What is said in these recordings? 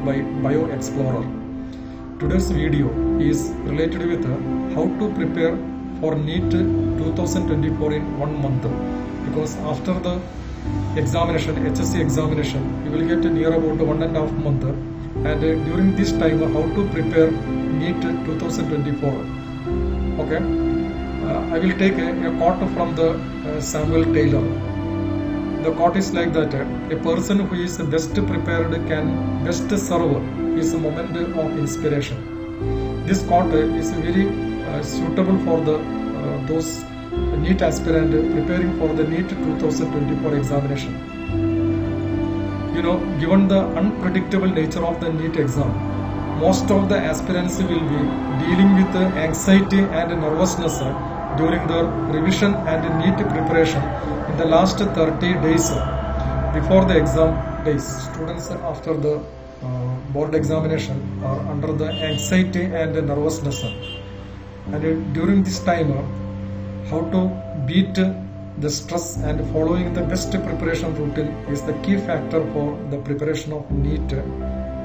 by Bio Explorer. Today's video is related with how to prepare for NEET 2024 in 1 month, because after the examination, HSC examination, you will get near about 1.5 month, and during this time how to prepare NEET 2024. Okay, I will take a quote from the Samuel Taylor. The quote is like that: a person who is best prepared can best serve his moment of inspiration. This quote is very suitable for the those NEET aspirant preparing for the NEET 2024 examination. You know, given the unpredictable nature of the NEET exam, most of the aspirants will be dealing with anxiety and nervousness during the revision and NEET preparation in the last 30 days before the exam days. Students after the board examination are under the anxiety and nervousness, and during this time how to beat the stress and following the best preparation routine is the key factor for the preparation of NEET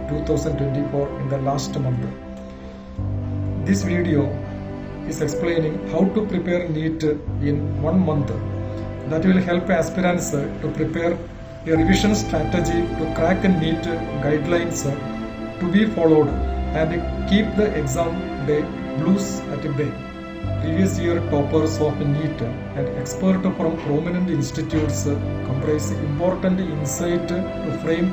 2024 in the last month. This video is explaining how to prepare NEET in 1 month. That will help aspirants to prepare a revision strategy to crack NEET guidelines to be followed and keep the exam day blues at bay. Previous year toppers of NEET and experts from prominent institutes comprise important insight to frame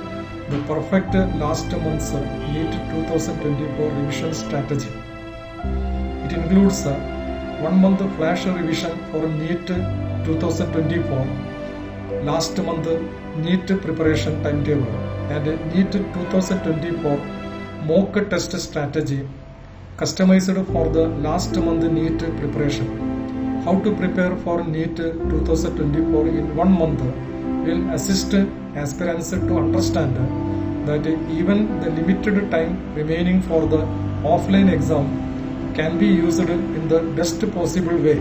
the perfect last month's NEET 2024 revision strategy. It includes 1 month flash revision for NEET 2024, last month NEET preparation timetable, and NEET 2024 mock test strategy customized for the last month NEET preparation. How to prepare for NEET 2024 in 1 month will assist aspirants to understand that even the limited time remaining for the offline exam can be used in the best possible way.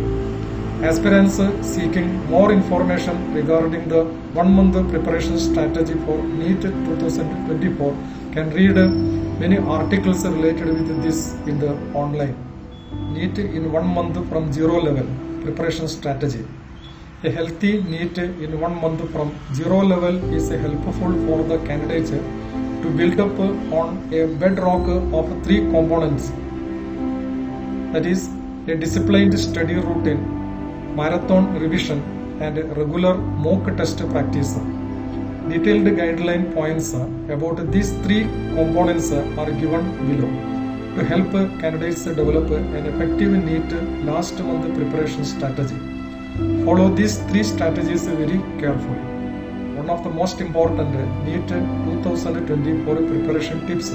Aspirants seeking more information regarding the 1 month preparation strategy for NEET 2024 can read many articles related with this in the online. NEET in 1 month from zero level preparation strategy. A healthy NEET in 1 month from zero level is helpful for the candidates to build up on a bedrock of 3 components. That is, a disciplined study routine, marathon revision, and regular mock test practice. Detailed guideline points about these 3 components are given below to help candidates develop an effective NEET last month preparation strategy. Follow these 3 strategies very carefully. One of the most important NEET 2024 preparation tips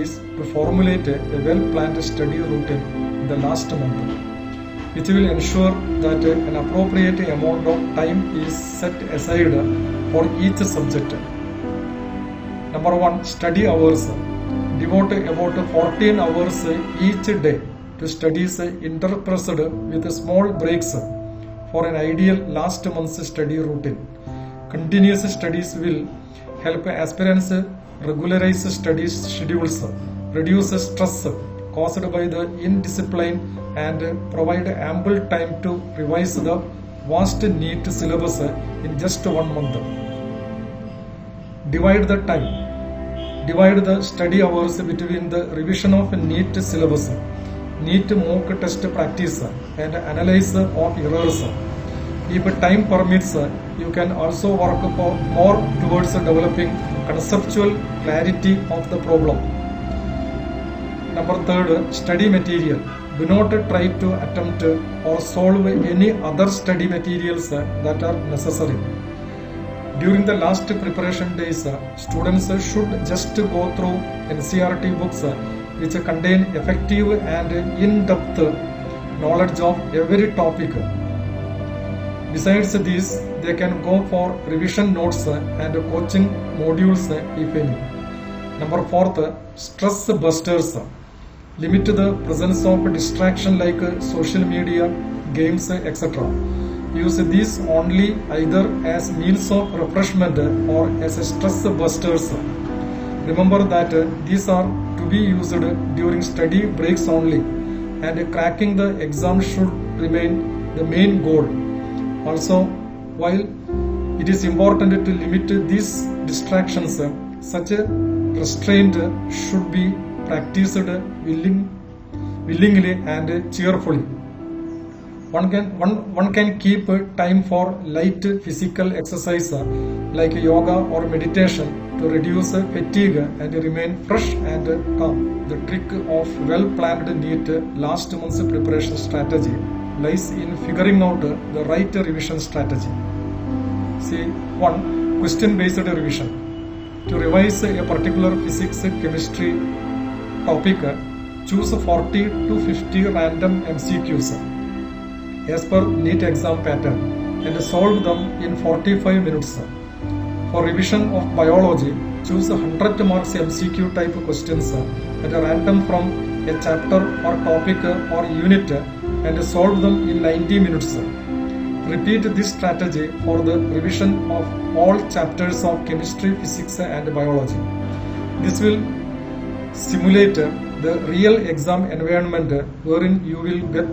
is to formulate a well-planned study routine in the last month, which will ensure that an appropriate amount of time is set aside for each subject. Number 1, study hours. Devote about 14 hours each day to studies interspersed with small breaks for an ideal last month's study routine. Continuous studies will help aspirants regularize study schedules, reduce stress caused by the indiscipline, and provide ample time to revise the vast NEET syllabus in just 1 month. Divide the time. Divide the study hours between the revision of NEET syllabus, NEET mock test practice, and analysis of errors. If time permits, you can also work more towards developing conceptual clarity of the problem. Number 3, study material. Do not try to attempt or solve any other study materials that are necessary. During the last preparation days, students should just go through NCERT books which contain effective and in-depth knowledge of every topic. Besides this, they can go for revision notes and coaching modules if any. Number 4, stress busters. Limit the presence of distraction like social media, games, etc. Use these only either as means of refreshment or as stress busters. Remember that these are to be used during study breaks only, and cracking the exam should remain the main goal. Also, while it is important to limit these distractions, such a restraint should be practiced willingly and cheerfully. One can keep time for light physical exercise like yoga or meditation to reduce fatigue and remain fresh and calm. The trick of well-planned NEET last month's preparation strategy lies in figuring out the right revision strategy. See, 1. Question-based revision. To revise a particular physics, chemistry topic, choose 40 to 50 random MCQs as per NEET exam pattern and solve them in 45 minutes. For revision of biology, choose 100 marks MCQ type questions at random from a chapter or topic or unit and solve them in 90 minutes. Repeat this strategy for the revision of all chapters of chemistry, physics and biology. This will simulate the real exam environment wherein you will get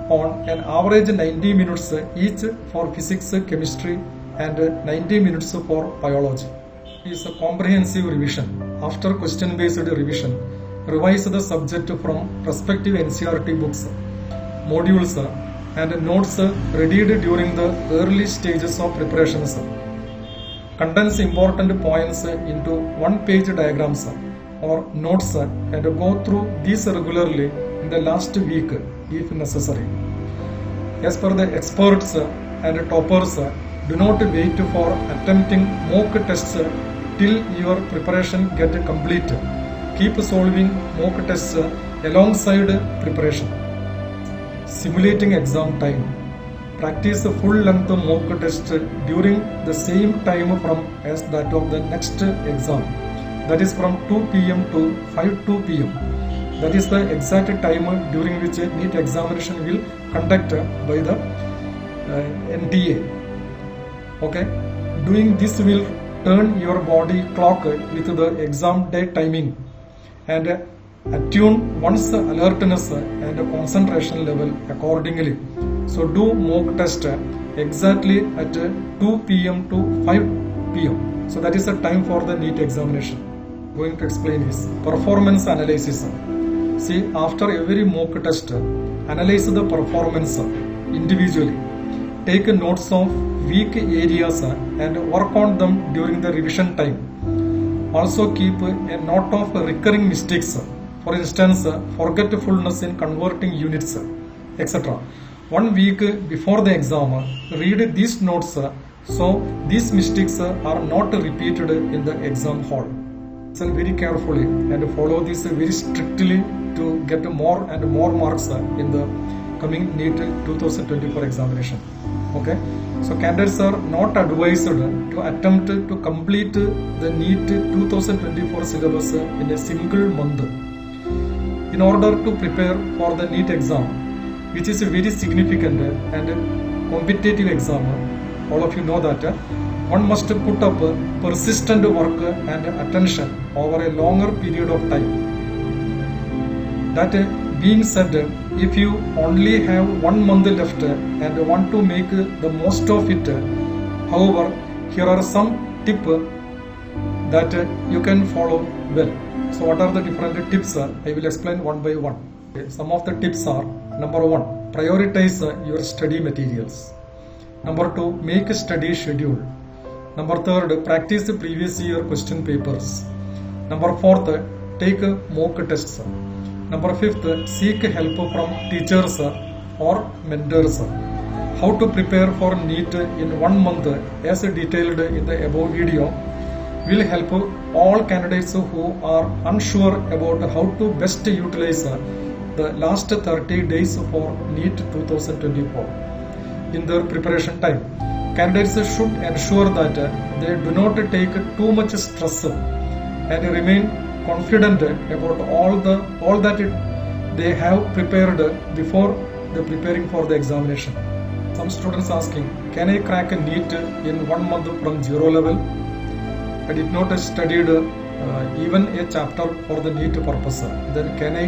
on an average 90 minutes each for physics, chemistry and 90 minutes for biology. It is a comprehensive revision. After question-based revision, revise the subject from respective NCERT books, modules and notes readied during the early stages of preparations. Condense important points into one-page diagrams or notes and go through these regularly in the last week if necessary. As per the experts and toppers, do not wait for attempting mock tests till your preparation get complete. Keep solving mock tests alongside preparation. Simulating exam time. Practice full-length mock test during the same time frame as that of the next exam. That is from 2 p.m. to 5:02 p.m. That is the exact time during which NEET examination will conduct by the NTA. Okay, doing this will turn your body clock with the exam day timing and attune one's alertness and concentration level accordingly. So do mock test exactly at 2 p.m. to 5 p.m. So that is the time for the NEET examination. Going to explain is performance analysis. See, after every mock test, analyze the performance individually. Take notes of weak areas and work on them during the revision time. Also keep a note of recurring mistakes. For instance, forgetfulness in converting units, etc. 1 week before the exam, read these notes so these mistakes are not repeated in the exam hall. Listen very carefully and follow this very strictly to get more and more marks in the coming NEET 2024 examination. Okay, so candidates are not advised to attempt to complete the NEET 2024 syllabus in a single month. In order to prepare for the NEET exam, which is a very significant and competitive exam, all of you know that one must put up persistent work and attention over a longer period of time. That being said, if you only have 1 month left and want to make the most of it, however, here are some tips that you can follow well. So what are the different tips? I will explain one by one. Some of the tips are: number 1, prioritize your study materials. Number 2, make a study schedule. Number 3, practice the previous year question papers. Number 4, take mock tests. Number 5, seek help from teachers or mentors. How to prepare for NEET in 1 month, as detailed in the above video, will help all candidates who are unsure about how to best utilize the last 30 days for NEET 2024 in their preparation time. Candidates should ensure that they do not take too much stress and remain confident about all that they have prepared before the preparing for the examination. Some students asking, can I crack a NEET in 1 month from 0 level? I did not studied even a chapter for the NEET purpose, then can I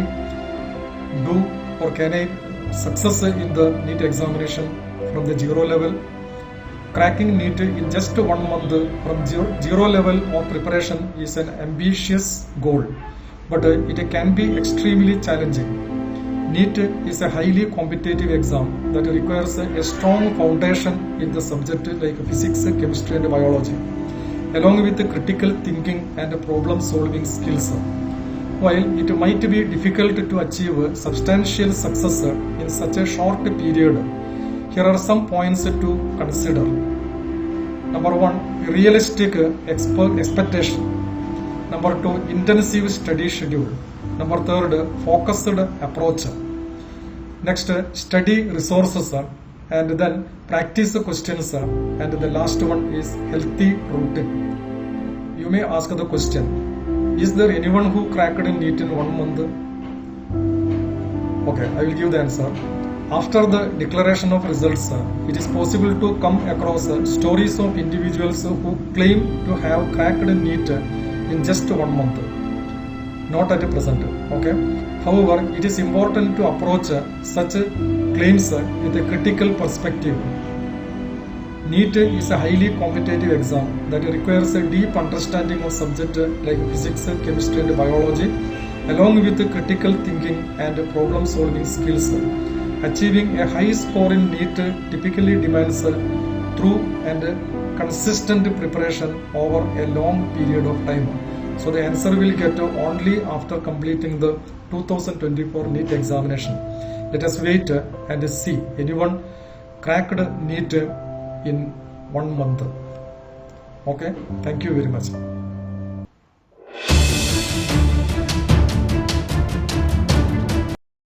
do or can I success in the NEET examination from the zero level? Cracking NEET in just 1 month from zero level of preparation is an ambitious goal, but it can be extremely challenging. NEET is a highly competitive exam that requires a strong foundation in the subject like physics, chemistry and biology, along with critical thinking and problem solving skills. While it might be difficult to achieve substantial success in such a short period, here are some points to consider. Number 1, realistic expectation. Number 2, intensive study schedule. Number 3, focused approach. Next, study resources and then practice questions, and the last one is healthy routine. You may ask the question, is there anyone who cracked NEET in 1 month? Okay, I will give the answer. After the declaration of results, it is possible to come across stories of individuals who claim to have cracked NEET in just 1 month. Not at present. Okay. However, it is important to approach such claims with a critical perspective. NEET is a highly competitive exam that requires a deep understanding of subjects like physics, chemistry and biology, along with critical thinking and problem solving skills. Achieving a high score in NEET typically demands thorough and consistent preparation over a long period of time. So the answer will get only after completing the 2024 NEET examination. Let us wait and see anyone cracked NEET in 1 month. Okay, thank you very much.